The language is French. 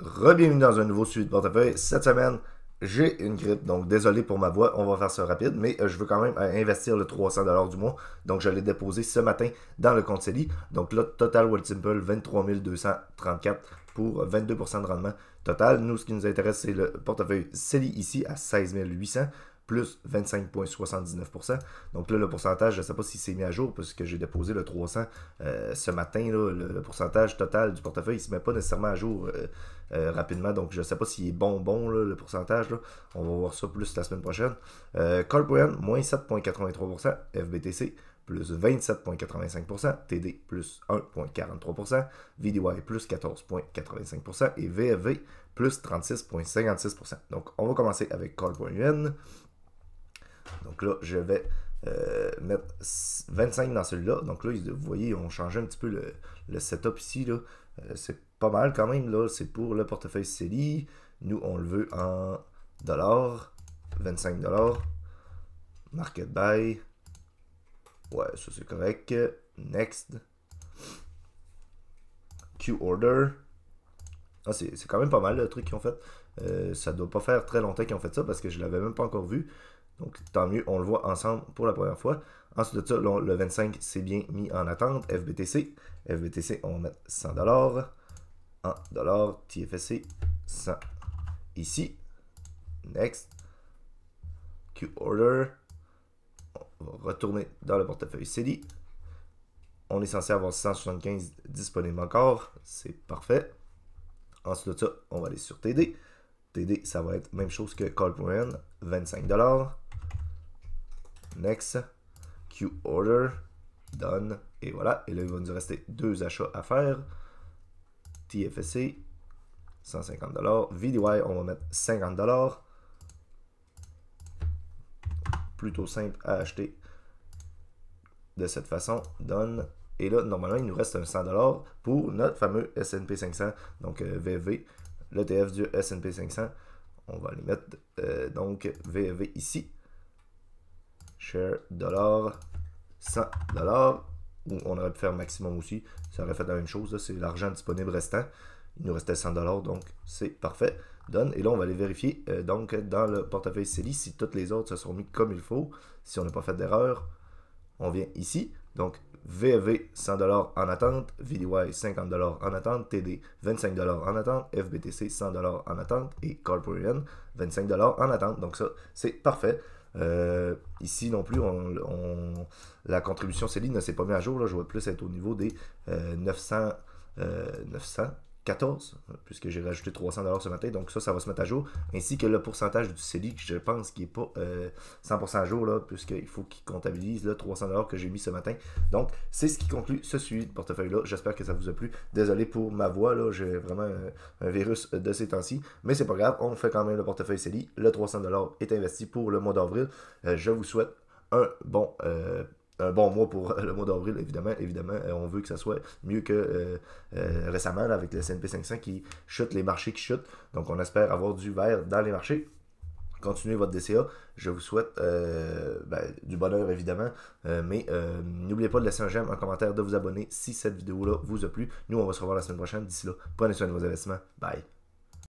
Re-bienvenue dans un nouveau suivi de portefeuille. Cette semaine, j'ai une grippe, donc désolé pour ma voix, on va faire ça rapide, mais je veux quand même investir le 300$ du mois. Donc je l'ai déposé ce matin dans le compte CELI. Donc là, total Wealthsimple, 23 234 pour 22% de rendement total. Nous, ce qui nous intéresse, c'est le portefeuille CELI ici à 16 800 plus 25,79%. Donc là, le pourcentage, je ne sais pas si c'est mis à jour parce que j'ai déposé le 300 ce matin. Là, le pourcentage total du portefeuille, il ne se met pas nécessairement à jour rapidement. Donc je ne sais pas s'il est bon là, le pourcentage. Là. On va voir ça plus la semaine prochaine. Corporate, moins 7,83%. FBTC, plus 27,85%, TD plus 1,43%, VDY plus 14,85% et VFV plus 36,56%. Donc, on va commencer avec Call.UN. Donc là, je vais mettre 25 dans celui-là. Donc là, vous voyez, on change un petit peu le setup ici. C'est pas mal quand même. Là, c'est pour le portefeuille CELI. Nous, on le veut en dollars. 25$. Market buy. Ouais, ça c'est correct. Next. Q order. Ah, c'est quand même pas mal le truc qu'ils ont fait. Ça doit pas faire très longtemps qu'ils ont fait ça parce que je l'avais même pas encore vu. Donc tant mieux, on le voit ensemble pour la première fois. Ensuite de ça, le 25 c'est bien mis en attente. FBTC. FBTC, on va mettre 100$. 1$. TFSC, 100. Ici. Next. Q order. On va retourner dans le portefeuille CELI. On est censé avoir 175 disponibles encore. C'est parfait. Ensuite de ça, on va aller sur TD. TD, ça va être même chose que Call.UN, 25$. Next. Q order. Done. Et voilà. Et là, il va nous rester deux achats à faire. TFSC, 150$. VDY, on va mettre 50$. Plutôt simple à acheter de cette façon. Done. Et là, normalement, il nous reste un 100$ pour notre fameux S&P 500. Donc, VFV, l'ETF du S&P 500. On va aller mettre, donc, VFV ici. Share, dollar, 100$. Ou on aurait pu faire maximum aussi. Ça aurait fait la même chose. C'est l'argent disponible restant. Il nous restait 100$, donc c'est parfait. Done. Et là, on va aller vérifier donc dans le portefeuille CELI si toutes les autres se sont mis comme il faut. Si on n'a pas fait d'erreur, on vient ici. Donc, VFV 100$ en attente, VDY 50$ en attente, TD 25$ en attente, FBTC 100$ en attente et Corporate 25$ en attente. Donc ça, c'est parfait. Ici non plus, la contribution CELI ne s'est pas mise à jour. Là, je vais plus être au niveau des 914, puisque j'ai rajouté 300$ ce matin. Donc ça va se mettre à jour. Ainsi que le pourcentage du CELI, que je pense qu'il n'est pas 100% à jour, là, puisqu'il faut qu'il comptabilise le 300$ que j'ai mis ce matin. Donc, c'est ce qui conclut ce suivi de portefeuille-là. J'espère que ça vous a plu. Désolé pour ma voix, là, j'ai vraiment un virus de ces temps-ci. Mais c'est pas grave, on fait quand même le portefeuille CELI. Le 300$ est investi pour le mois d'avril. Je vous souhaite un bon mois pour le mois d'avril, évidemment, on veut que ça soit mieux que récemment là, avec le S&P 500 qui chute, les marchés qui chutent. Donc on espère avoir du vert dans les marchés. Continuez votre DCA. Je vous souhaite du bonheur évidemment. Mais n'oubliez pas de laisser un j'aime, un commentaire, de vous abonner si cette vidéo-là vous a plu. Nous, on va se revoir la semaine prochaine. D'ici là, prenez soin de vos investissements. Bye.